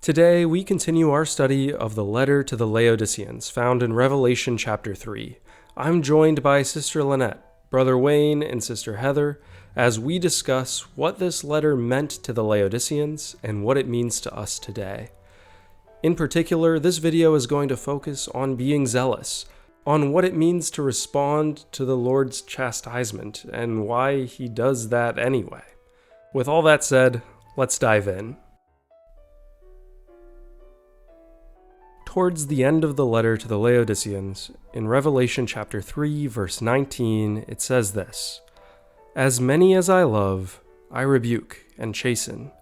Today, we continue our study of the letter to the Laodiceans, found in Revelation chapter 3. I'm joined by Sister Lynette, Brother Wayne, and Sister Heather as we discuss what this letter meant to the Laodiceans and what it means to us today. In particular, this video is going to focus on being zealous, on what it means to respond to the Lord's chastisement, and why he does that anyway. With all that said, let's dive in. Towards the end of the letter to the Laodiceans, in Revelation chapter 3, verse 19, it says this: "As many as I love, I rebuke and chasten.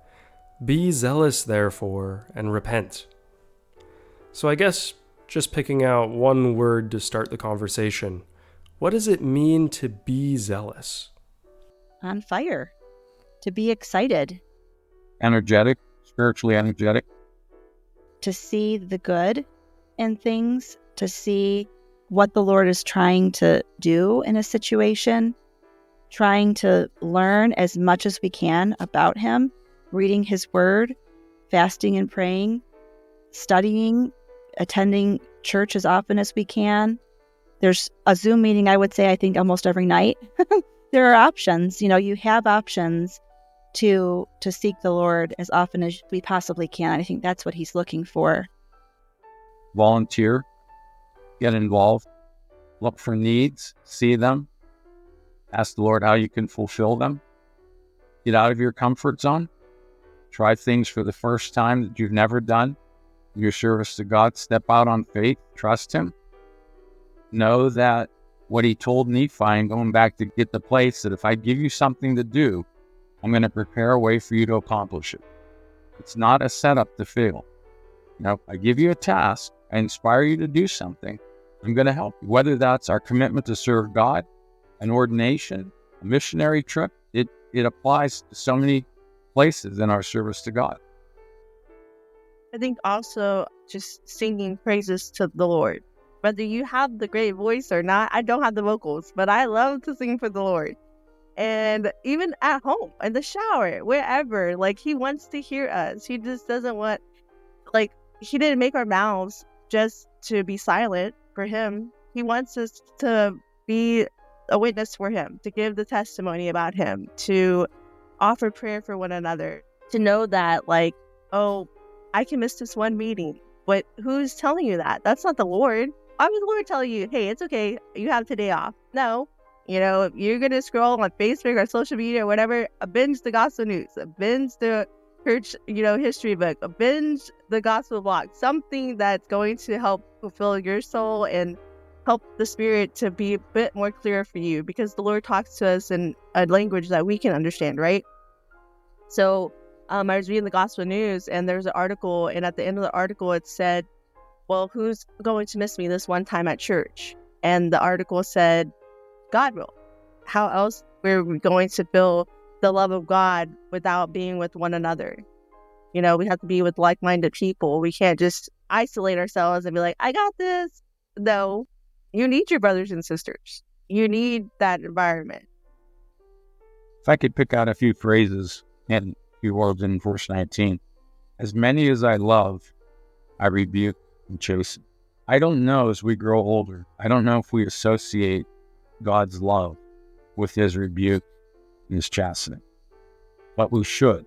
Be zealous, therefore, and repent." So I guess just picking out one word to start the conversation, what does it mean to be zealous? On fire, to be excited, energetic, spiritually energetic. to see the good in things, to see what the Lord is trying to do in a situation, trying to learn as much as we can about Him, reading His Word, fasting and praying, studying, attending church as often as we can. There's a Zoom meeting, I would say, I think almost every night. There are options. You have options to seek the Lord as often as we possibly can. I think that's what He's looking for. Volunteer, get involved, look for needs, see them, ask the Lord how you can fulfill them. Get out of your comfort zone, try things for the first time that you've never done. Your service to God, step out on faith, trust Him. Know that what He told Nephi, and going back to get the place, that if I give you something to do, I'm going to prepare a way for you to accomplish it. It's not a setup to fail. I give you a task, I inspire you to do something, I'm going to help you. Whether that's our commitment to serve God, an ordination, a missionary trip, it applies to so many places in our service to God. I think also just singing praises to the Lord. Whether you have the great voice or not, I don't have the vocals, but I love to sing for the Lord. And even at home, in the shower, wherever, He wants to hear us. He just doesn't want, He didn't make our mouths just to be silent for Him. He wants us to be a witness for Him, to give the testimony about Him, to offer prayer for one another, to know that, oh, I can miss this one meeting, but who's telling you that? That's not the Lord. Why would the Lord tell you, hey, it's okay, you have today off? No. If you're going to scroll on Facebook or social media or whatever, binge the gospel news, binge the church, history book, binge the gospel blog, something that's going to help fulfill your soul and help the Spirit to be a bit more clear for you, because the Lord talks to us in a language that we can understand, right? So I was reading the gospel news, and there's an article, and at the end of the article it said, well, who's going to miss me this one time at church? And the article said, God will. How else were we going to feel the love of God without being with one another? We have to be with like-minded people. We can't just isolate ourselves and be like, I got this. No, you need your brothers and sisters. You need that environment. If I could pick out a few phrases and a few words in verse 19. As many as I love, I rebuke and chasten. I don't know, as we grow older, I don't know if we associate God's love with His rebuke and His chastening, but we should.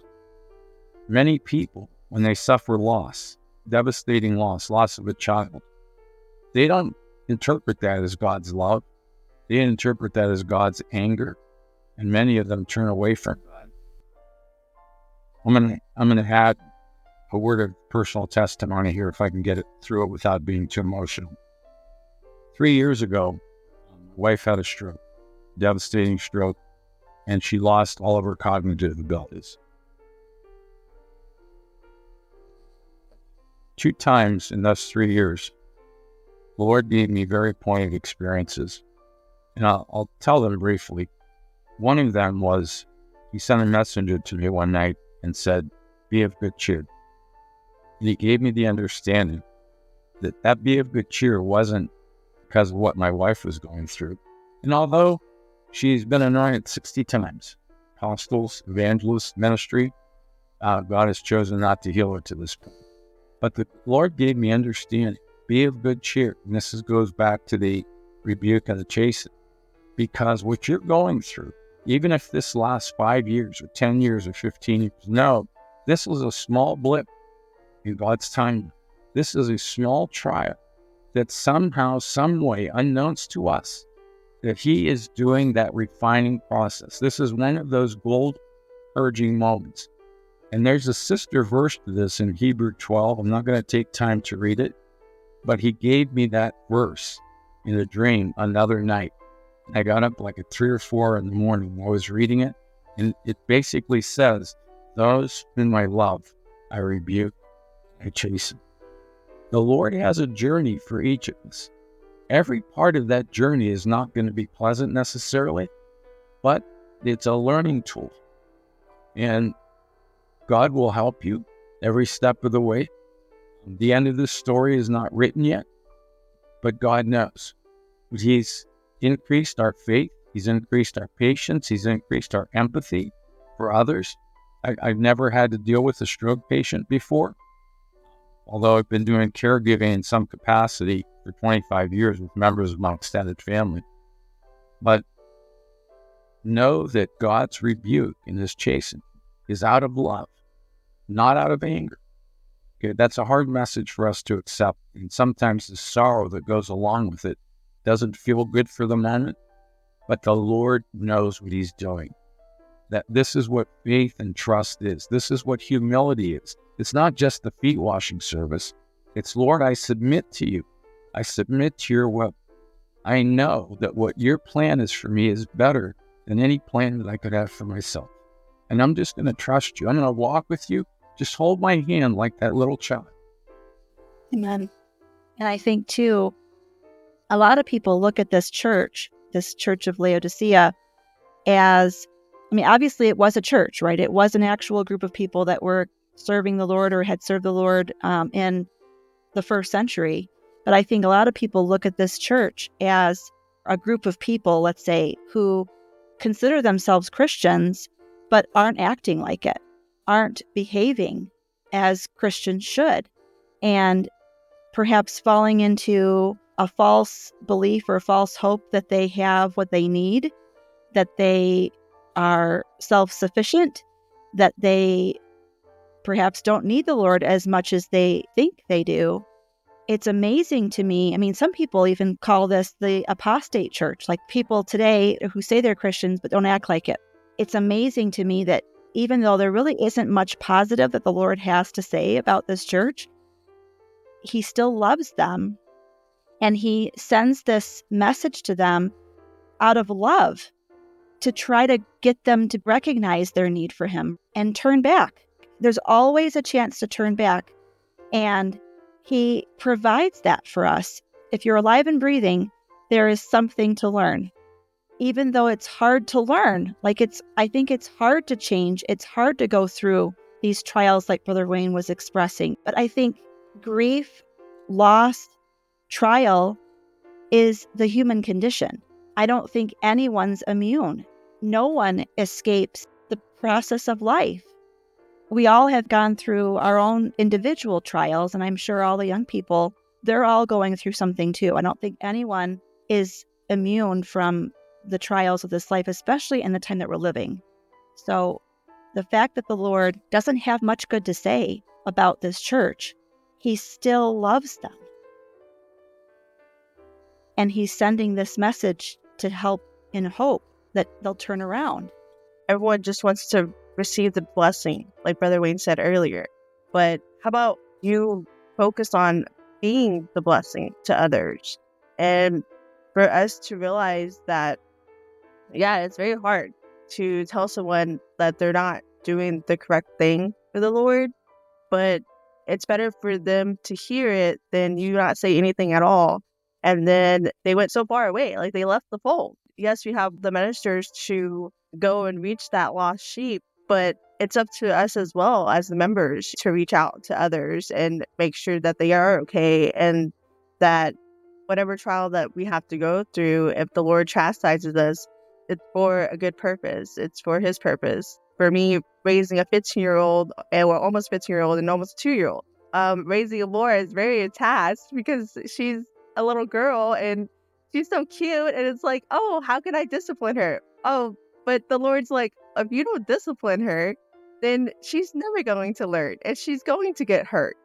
Many people, when they suffer loss, devastating loss of a child, they don't interpret that as God's love. They interpret that as God's anger, and many of them turn away from God. I'm gonna add a word of personal testimony here, if I can get it through it without being too emotional. 3 years ago, my wife had a stroke, devastating stroke, and she lost all of her cognitive abilities. 2 times in those 3 years, the Lord gave me very poignant experiences, and I'll tell them briefly. One of them was, He sent a messenger to me one night and said, be of good cheer. And He gave me the understanding that be of good cheer wasn't because of what my wife was going through. And although she's been anointed 60 times, apostles, evangelists, ministry, God has chosen not to heal her to this point. But the Lord gave me understanding. Be of good cheer. And goes back to the rebuke and the chastening. Because what you're going through, even if this lasts 5 years or 10 years or 15 years, no, this was a small blip in God's time. This is a small trial that somehow, some way, unknowns to us, that He is doing that refining process. This is one of those gold purging moments. And there's a sister verse to this in Hebrew 12. I'm not going to take time to read it, but He gave me that verse in a dream another night. I got up like at 3 or 4 in the morning. I was reading it, and it basically says, those whom I love, I rebuke, I chasten. The Lord has a journey for each of us. Every part of that journey is not going to be pleasant necessarily, but it's a learning tool. And God will help you every step of the way. The end of this story is not written yet, but God knows. He's increased our faith. He's increased our patience. He's increased our empathy for others. I've never had to deal with a stroke patient before, although I've been doing caregiving in some capacity for 25 years with members of my extended family. But know that God's rebuke and His chastening is out of love, not out of anger. Okay, that's a hard message for us to accept. And sometimes the sorrow that goes along with it doesn't feel good for the moment, but the Lord knows what He's doing. That this is what faith and trust is. This is what humility is. It's not just the feet washing service. It's, Lord, I submit to you. I submit to your will. I know that what your plan is for me is better than any plan that I could have for myself. And I'm just going to trust you. I'm going to walk with you. Just hold my hand like that little child. Amen. And I think, too, a lot of people look at this church of Laodicea, as, obviously it was a church, right? It was an actual group of people that were serving the Lord or had served the Lord in the first century. But I think a lot of people look at this church as a group of people, let's say, who consider themselves Christians, but aren't acting like it, aren't behaving as Christians should, and perhaps falling into a false belief or false hope that they have what they need, that they are self-sufficient, that they perhaps don't need the Lord as much as they think they do. It's amazing to me. Some people even call this the apostate church, like people today who say they're Christians but don't act like it. It's amazing to me that even though there really isn't much positive that the Lord has to say about this church, He still loves them, and He sends this message to them out of love to try to get them to recognize their need for Him and turn back. There's always a chance to turn back, and He provides that for us. If you're alive and breathing, there is something to learn. Even though it's hard to learn, I think it's hard to change. It's hard to go through these trials like Brother Wayne was expressing. But I think grief, loss, trial is the human condition. I don't think anyone's immune. No one escapes the process of life. We all have gone through our own individual trials, and I'm sure all the young people, they're all going through something too. I don't think anyone is immune from the trials of this life, especially in the time that we're living. So the fact that the Lord doesn't have much good to say about this church, He still loves them. And He's sending this message to help in hope that they'll turn around. Everyone just wants to receive the blessing, like Brother Wayne said earlier. But how about you focus on being the blessing to others? And for us to realize that, yeah, it's very hard to tell someone that they're not doing the correct thing for the Lord, but it's better for them to hear it than you not say anything at all. And then they went so far away, like they left the fold. Yes, we have the ministers to go and reach that lost sheep, but it's up to us as well as the members to reach out to others and make sure that they are okay, and that whatever trial that we have to go through, if the Lord chastises us, it's for a good purpose. It's for His purpose. For me, raising a 15-year-old, and almost 15-year-old and almost 2-year-old, raising Laura is very attached because she's a little girl and she's so cute. And it's like, oh, how can I discipline her? Oh, but the Lord's like, if you don't discipline her, then she's never going to learn and she's going to get hurt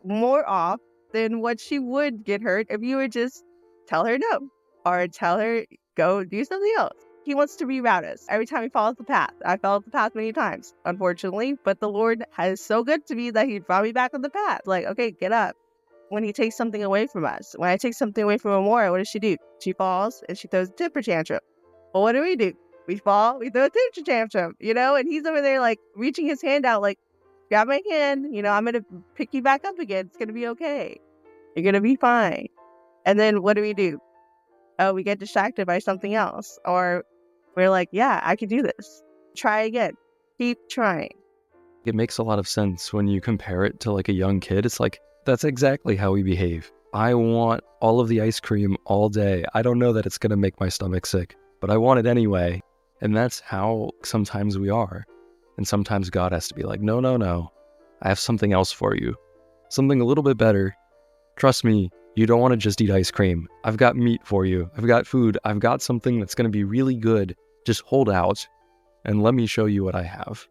more off than what she would get hurt if you would just tell her no or tell her go do something else. He wants to reroute us every time he follows the path. I fell off the path many times, unfortunately, but the Lord is so good to me that he brought me back on the path. Like, okay, get up. When he takes something away from us, when I take something away from Amora, what does she do? She falls and she throws a temper tantrum. Well, what do? We fall, we throw a temper tantrum, and he's over there like reaching his hand out, like, grab my hand, I'm going to pick you back up again. It's going to be okay. You're going to be fine. And then what do? Oh, we get distracted by something else. Or we're like, yeah, I can do this. Try again. Keep trying. It makes a lot of sense when you compare it to like a young kid. It's like, that's exactly how we behave. I want all of the ice cream all day. I don't know that it's going to make my stomach sick, but I want it anyway. And that's how sometimes we are. And sometimes God has to be like, no. I have something else for you. Something a little bit better. Trust me, you don't want to just eat ice cream. I've got meat for you. I've got food. I've got something that's going to be really good. Just hold out and let me show you what I have.